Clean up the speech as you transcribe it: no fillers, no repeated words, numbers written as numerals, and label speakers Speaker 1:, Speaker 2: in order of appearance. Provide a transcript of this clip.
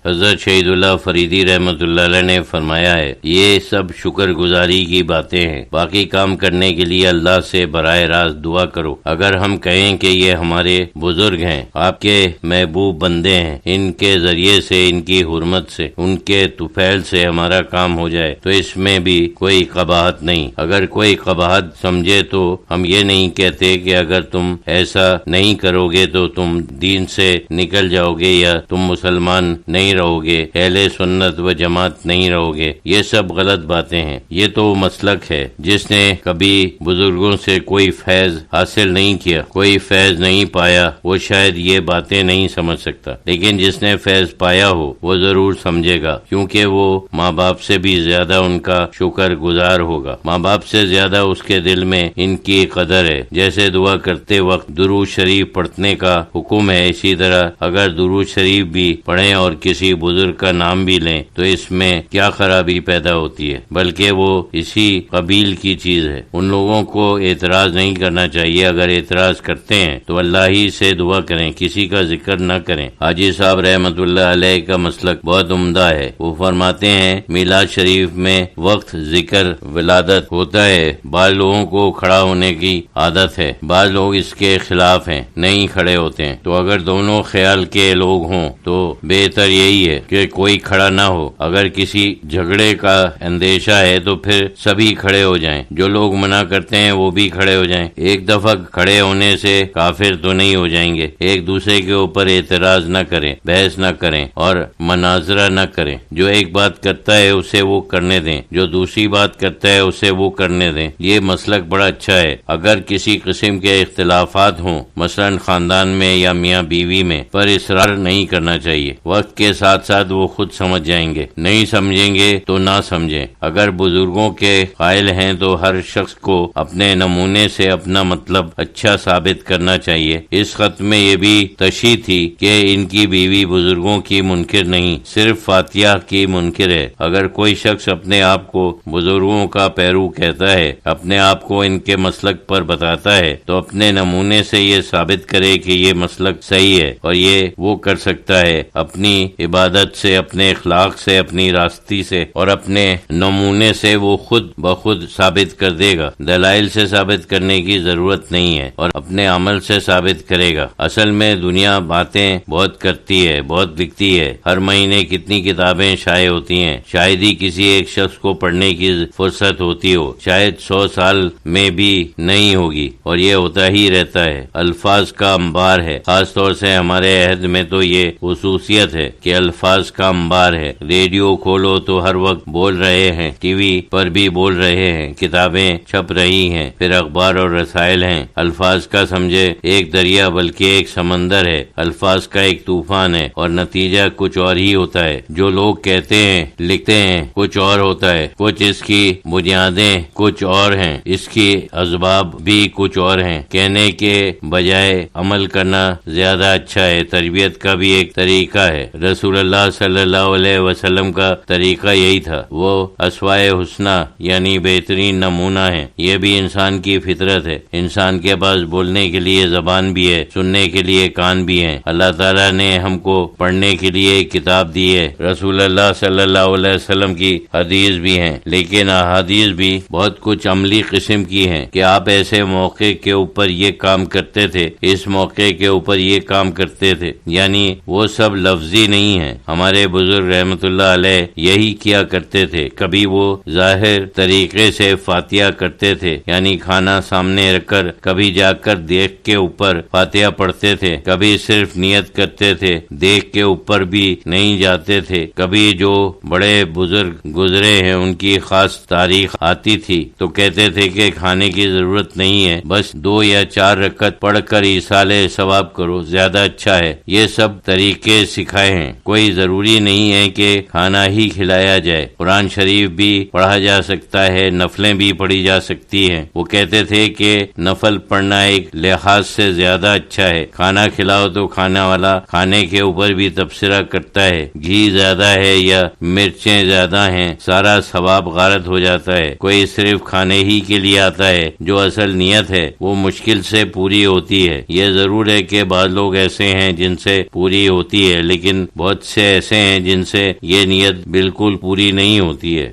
Speaker 1: حضرت شہید اللہ فریدی رحمۃ اللہ علیہ نے فرمایا ہے، یہ سب شکر گزاری کی باتیں ہیں، باقی کام کرنے کے لیے اللہ سے براہ راست دعا کرو۔ اگر ہم کہیں کہ یہ ہمارے بزرگ ہیں، آپ کے محبوب بندے ہیں، ان کے ذریعے سے، ان کی حرمت سے، ان کے طفیل سے ہمارا کام ہو جائے تو اس میں بھی کوئی قباحت نہیں۔ اگر کوئی قباحت سمجھے تو ہم یہ نہیں کہتے کہ اگر تم ایسا نہیں کرو گے تو تم دین سے نکل جاؤ گے یا تم مسلمان نہیں رہو گے، اہل سنت و جماعت نہیں رہو گے۔ یہ سب غلط باتیں ہیں۔ یہ تو مسلک ہے، جس نے کبھی بزرگوں سے کوئی فیض حاصل نہیں کیا، کوئی فیض نہیں پایا، وہ شاید یہ باتیں نہیں سمجھ سکتا، لیکن جس نے فیض پایا ہو وہ ضرور سمجھے گا، کیونکہ وہ ماں باپ سے بھی زیادہ ان کا شکر گزار ہوگا، ماں باپ سے زیادہ اس کے دل میں ان کی قدر ہے۔ جیسے دعا کرتے وقت درود شریف پڑھنے کا حکم ہے، اسی طرح اگر درود شریف بھی پڑھیں اور کسی بزرگ کا نام بھی لیں تو اس میں کیا خرابی پیدا ہوتی ہے، بلکہ وہ اسی قبیل کی چیز ہے۔ ان لوگوں کو اعتراض نہیں کرنا چاہیے، اگر اعتراض کرتے ہیں تو اللہ ہی سے دعا کریں، کسی کا ذکر نہ کریں۔ حاجی صاحب رحمۃ اللہ علیہ کا مسلک بہت عمدہ ہے۔ وہ فرماتے ہیں میلاد شریف میں وقت ذکر ولادت ہوتا ہے، بعض لوگوں کو کھڑا ہونے کی عادت ہے، بعض لوگ اس کے خلاف ہیں، نہیں کھڑے ہوتے ہیں۔ تو اگر دونوں خیال کے لوگ ہوں تو بہتر یہی ہے کہ کوئی کھڑا نہ ہو۔ اگر کسی جھگڑے کا اندیشہ ہے تو پھر سبھی کھڑے ہو جائیں، جو لوگ منع کرتے ہیں وہ بھی کھڑے ہو جائیں۔ ایک دفعہ کھڑے ہونے سے کافر تو نہیں ہو جائیں گے۔ ایک دوسرے کے اوپر اعتراض نہ کریں، بحث نہ کریں اور مناظرہ نہ کریں۔ جو ایک بات کرتا ہے اسے وہ کرنے دیں، جو دوسری بات کرتا ہے اسے وہ کرنے دیں۔ یہ مسلک بڑا اچھا ہے۔ اگر کسی قسم کے اختلافات ہوں، مثلا خاندان میں یا میاں بیوی میں، پر اصرار نہیں کرنا چاہیے۔ وقت کے ساتھ ساتھ وہ خود سمجھ جائیں گے، نہیں سمجھیں گے تو نہ سمجھیں۔ اگر بزرگوں کے قائل ہیں تو ہر شخص کو اپنے نمونے سے اپنا مطلب اچھا ثابت کرنا چاہیے۔ اس خط میں یہ بھی تشریح تھی کہ ان کی بیوی بزرگوں کی منکر نہیں، صرف فاتحہ کی منکر ہے۔ اگر کوئی شخص اپنے آپ کو بزرگوں کا پیرو کہتا ہے، اپنے آپ کو ان کے مسلک پر بتاتا ہے، تو اپنے نمونے سے یہ ثابت کرے کہ یہ مسلک صحیح ہے، اور یہ وہ کر سکتا ہے اپنی عبادت سے، اپنے اخلاق سے، اپنی راستی سے، اور اپنے نمونے سے وہ خود بخود ثابت کر دے گا۔ دلائل سے ثابت کرنے کی ضرورت نہیں ہے، اور اپنے عمل سے ثابت کرے گا۔ اصل میں دنیا باتیں بہت کرتی ہے، بہت لکھتی ہے، ہر مہینے کتنی کتابیں شائع ہوتی ہیں، شاید ہی کسی ایک شخص کو پڑھنے کی فرصت ہوتی ہو، شاید 100 سال میں بھی نہیں ہوگی، اور یہ ہوتا ہی رہتا ہے۔ الفاظ کا انبار ہے، خاص طور سے ہمارے عہد میں تو یہ خصوصیت ہے کہ الفاظ کا انبار ہے۔ ریڈیو کھولو تو ہر وقت بول رہے ہیں، ٹی وی پر بھی بول رہے ہیں، کتابیں چھپ رہی ہیں، پھر اخبار اور رسائل ہیں۔ الفاظ کا سمجھے ایک دریا بلکہ ایک سمندر ہے، الفاظ کا ایک طوفان ہے، اور نتیجہ کچھ اور ہی ہوتا ہے۔ جو لوگ کہتے ہیں، لکھتے ہیں، کچھ اور ہوتا ہے۔ کچھ اس کی بنیادیں کچھ اور ہیں، اس کی اسباب بھی کچھ اور ہیں۔ کہنے کے بجائے عمل کرنا زیادہ اچھا ہے۔ تربیت کا بھی ایک طریقہ ہے، رسول اللہ صلی اللہ علیہ وسلم کا طریقہ یہی تھا۔ وہ اسوائے حسنہ یعنی بہترین نمونہ ہے۔ یہ بھی انسان کی فطرت ہے۔ انسان کے پاس بولنے کے لیے زبان بھی ہے، سننے کے لیے کان بھی ہیں۔ اللہ تعالیٰ نے ہم کو پڑھنے کے لیے کتاب دی ہے، رسول اللہ صلی اللہ علیہ وسلم کی حدیث بھی ہیں، لیکن احادیث بھی بہت کچھ عملی قسم کی ہیں کہ آپ ایسے موقع کے اوپر یہ کام کرتے تھے، اس موقع کے اوپر یہ کام کرتے تھے، یعنی وہ سب لفظی نہیں ہیں۔ ہمارے بزرگ رحمت اللہ علیہ یہی کیا کرتے تھے۔ کبھی وہ ظاہر طریقے سے فاتحہ کرتے تھے، یعنی کھانا سامنے رکھ کر، کبھی جا کر دیکھ کے اوپر فاتحہ پڑھتے تھے، کبھی صرف نیت کرتے تھے، دیکھ کے اوپر بھی نہیں جاتے تھے۔ کبھی جو بڑے بزرگ گزرے ہیں ان کی خاص تاریخ آتی تھی تو کہتے تھے کہ کھانے کی ضرورت نہیں ہے، بس 2 یا 4 رکعت پڑھ کر ایصال ثواب کرو، زیادہ اچھا ہے۔ یہ سب طریقے سکھائے ہیں، کوئی ضروری نہیں ہے کہ کھانا ہی کھلایا جائے۔ قرآن شریف بھی پڑھا جا سکتا ہے، نفلیں بھی پڑھی جا سکتی ہیں۔ وہ کہتے تھے کہ نفل پڑھنا ایک لحاظ سے زیادہ اچھا ہے۔ کھانا کھلاؤ تو کھانا والا کھانے کے اوپر بھی تبصرہ کرتا ہے، گھی زیادہ ہے یا مرچیں زیادہ ہیں، سارا ثواب غارت ہو جاتا ہے۔ کوئی صرف کھانے ہی کے لیے آتا ہے، جو اصل نیت ہے وہ مشکل سے پوری ہوتی ہے۔ یہ ضرور ہے کہ بعض لوگ ایسے ہیں جن سے پوری ہوتی ہے، لیکن بہت بہت سے ایسے ہیں جن سے یہ نیت بالکل پوری نہیں ہوتی ہے۔